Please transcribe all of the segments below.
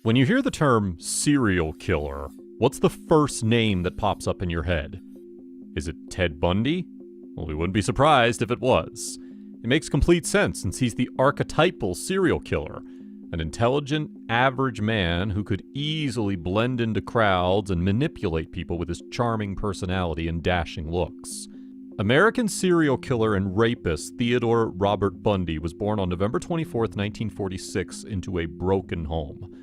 When you hear the term serial killer, what's the first name that pops up in your head? Is it Ted Bundy? Well, we wouldn't be surprised if it was. It makes complete sense since he's the archetypal serial killer, an intelligent, average man who could easily blend into crowds and manipulate people with his charming personality and dashing looks. American serial killer and rapist Theodore Robert Bundy was born on November 24, 1946, into a broken home.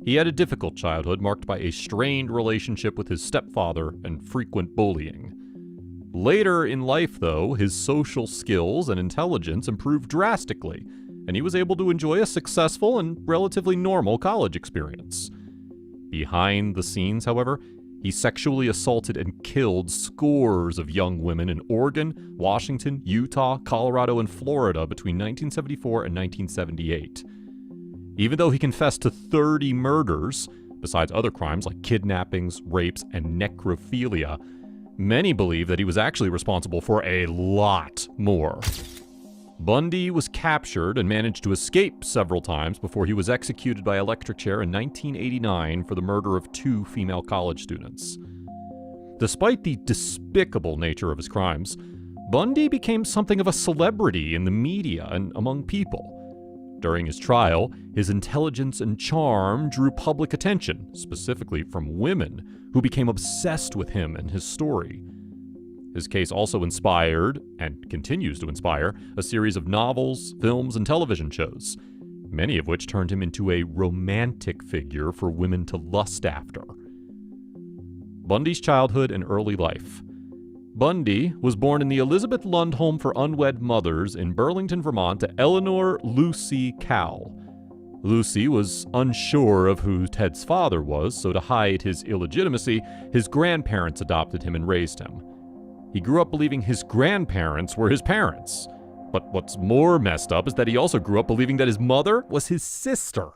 He had a difficult childhood marked by a strained relationship with his stepfather and frequent bullying. Later in life, though, his social skills and intelligence improved drastically, and he was able to enjoy a successful and relatively normal college experience. Behind the scenes, however, he sexually assaulted and killed scores of young women in Oregon, Washington, Utah, Colorado, and Florida between 1974 and 1978. Even though he confessed to 30 murders, besides other crimes like kidnappings, rapes, and necrophilia, many believe that he was actually responsible for a lot more. Bundy was captured and managed to escape several times before he was executed by electric chair in 1989 for the murder of 2 female college students. Despite the despicable nature of his crimes, Bundy became something of a celebrity in the media and among people. During his trial, his intelligence and charm drew public attention, specifically from women who became obsessed with him and his story. His case also inspired, and continues to inspire, a series of novels, films, and television shows, many of which turned him into a romantic figure for women to lust after. Bundy's childhood and early life. Bundy was born in the Elizabeth Lund Home for Unwed Mothers in Burlington, Vermont, to Eleanor Lucy Cowell. Lucy was unsure of who Ted's father was, so to hide his illegitimacy, his grandparents adopted him and raised him. He grew up believing his grandparents were his parents. But what's more messed up is that he also grew up believing that his mother was his sister.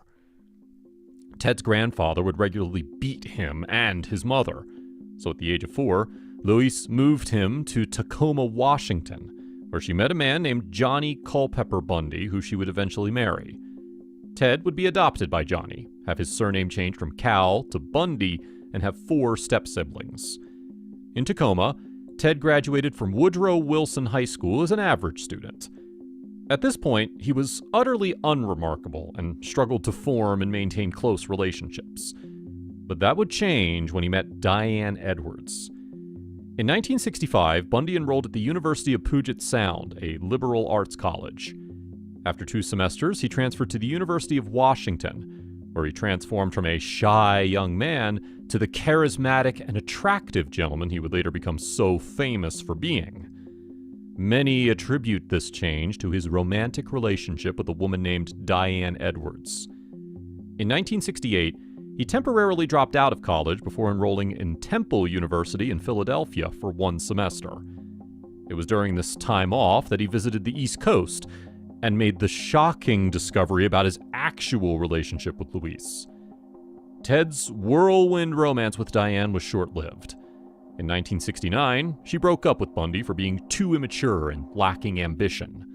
Ted's grandfather would regularly beat him and his mother. So at the age of 4, Louise moved him to Tacoma, Washington, where she met a man named Johnny Culpepper Bundy, who she would eventually marry. Ted would be adopted by Johnny, have his surname changed from Cowell to Bundy, and have 4 step-siblings. In Tacoma, Ted graduated from Woodrow Wilson High School as an average student. At this point, he was utterly unremarkable and struggled to form and maintain close relationships. But that would change when he met Diane Edwards. In 1965, Bundy enrolled at the University of Puget Sound, a liberal arts college. After 2 semesters, he transferred to the University of Washington, where he transformed from a shy young man to the charismatic and attractive gentleman he would later become so famous for being. Many attribute this change to his romantic relationship with a woman named Diane Edwards. In 1968, he temporarily dropped out of college before enrolling in Temple University in Philadelphia for 1 semester. It was during this time off that he visited the East Coast and made the shocking discovery about his actual relationship with Louise. Ted's whirlwind romance with Diane was short-lived. In 1969, she broke up with Bundy for being too immature and lacking ambition.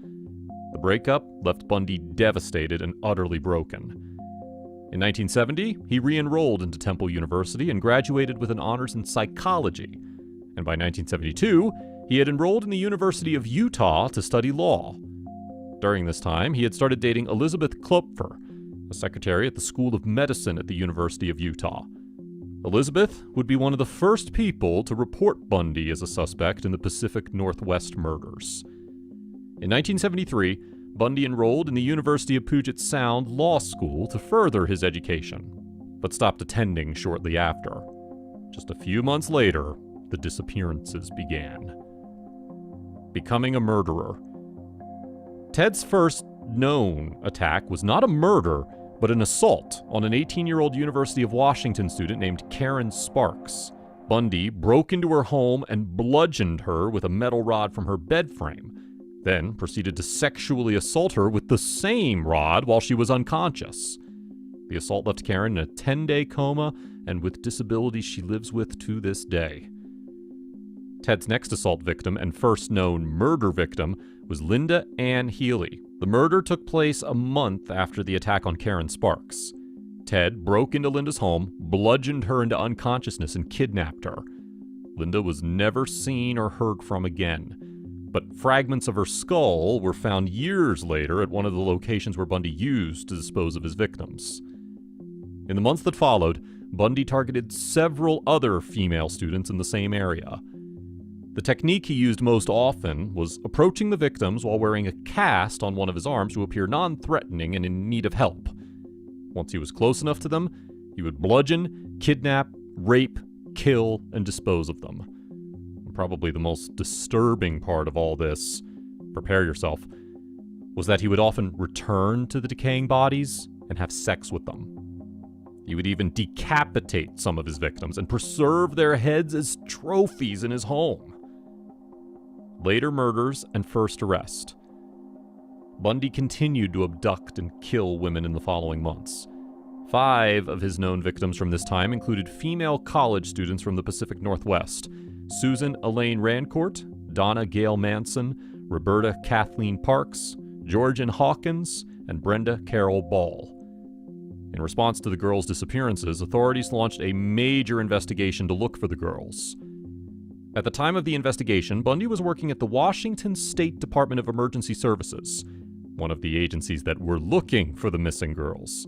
The breakup left Bundy devastated and utterly broken. In 1970, he re-enrolled into Temple University and graduated with an honors in psychology. And by 1972, he had enrolled in the University of Utah to study law. During this time, he had started dating Elizabeth Klopfer, a secretary at the School of Medicine at the University of Utah. Elizabeth would be one of the first people to report Bundy as a suspect in the Pacific Northwest murders. In 1973, Bundy enrolled in the University of Puget Sound Law School to further his education, but stopped attending shortly after. Just a few months later, the disappearances began. Becoming a murderer. Ted's first known attack was not a murder, but an assault on an 18-year-old University of Washington student named Karen Sparks. Bundy broke into her home and bludgeoned her with a metal rod from her bed frame, then proceeded to sexually assault her with the same rod while she was unconscious. The assault left Karen in a 10-day coma and with disabilities she lives with to this day. Ted's next assault victim and first known murder victim was Linda Ann Healy. The murder took place a month after the attack on Karen Sparks. Ted broke into Linda's home, bludgeoned her into unconsciousness, and kidnapped her. Linda was never seen or heard from again, but fragments of her skull were found years later at one of the locations where Bundy used to dispose of his victims. In the months that followed, Bundy targeted several other female students in the same area. The technique he used most often was approaching the victims while wearing a cast on one of his arms to appear non-threatening and in need of help. Once he was close enough to them, he would bludgeon, kidnap, rape, kill, and dispose of them. Probably the most disturbing part of all this, prepare yourself, was that he would often return to the decaying bodies and have sex with them. He would even decapitate some of his victims and preserve their heads as trophies in his home. Later murders and first arrest. Bundy continued to abduct and kill women in the following months. 5 of his known victims from this time included female college students from the Pacific Northwest: Susan Elaine Rancourt, Donna Gail Manson, Roberta Kathleen Parks, Georgian Hawkins, and Brenda Carol Ball. In response to the girls' disappearances, authorities launched a major investigation to look for the girls. At the time of the investigation, Bundy was working at the Washington State Department of Emergency Services, one of the agencies that were looking for the missing girls.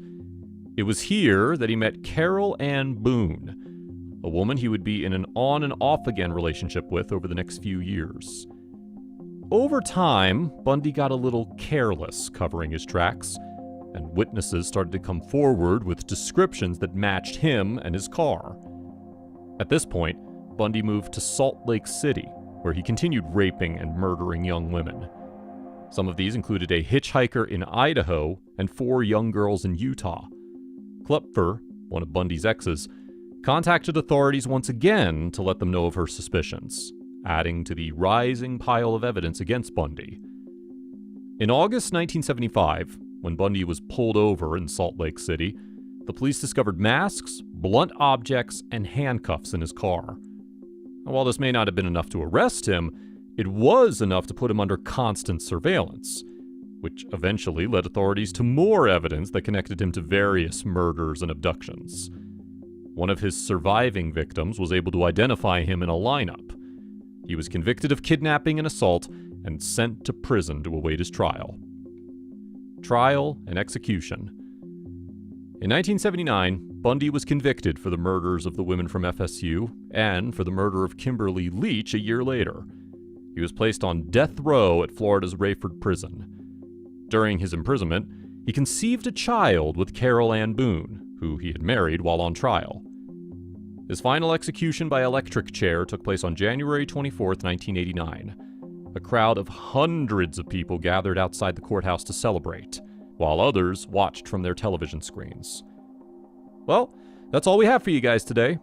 It was here that he met Carol Ann Boone, a woman he would be in an on and off again relationship with over the next few years. Over time, Bundy got a little careless covering his tracks, and witnesses started to come forward with descriptions that matched him and his car. At this point, Bundy moved to Salt Lake City, where he continued raping and murdering young women. Some of these included a hitchhiker in Idaho and 4 young girls in Utah. Klepfer, one of Bundy's exes, contacted authorities once again to let them know of her suspicions, adding to the rising pile of evidence against Bundy. In August 1975, when Bundy was pulled over in Salt Lake City, the police discovered masks, blunt objects, and handcuffs in his car. And while this may not have been enough to arrest him, it was enough to put him under constant surveillance, which eventually led authorities to more evidence that connected him to various murders and abductions. One of his surviving victims was able to identify him in a lineup. He was convicted of kidnapping and assault and sent to prison to await his trial. Trial and execution. In 1979, Bundy was convicted for the murders of the women from FSU and for the murder of Kimberly Leach a year later. He was placed on death row at Florida's Rayford Prison. During his imprisonment, he conceived a child with Carol Ann Boone, who he had married while on trial. His final execution by electric chair took place on January 24, 1989. A crowd of hundreds of people gathered outside the courthouse to celebrate, while others watched from their television screens. Well, that's all we have for you guys today.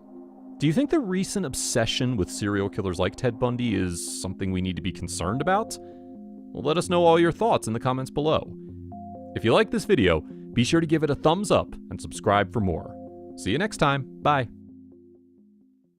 Do you think the recent obsession with serial killers like Ted Bundy is something we need to be concerned about? Well, let us know all your thoughts in the comments below. If you like this video, be sure to give it a thumbs up and subscribe for more. See you next time. Bye.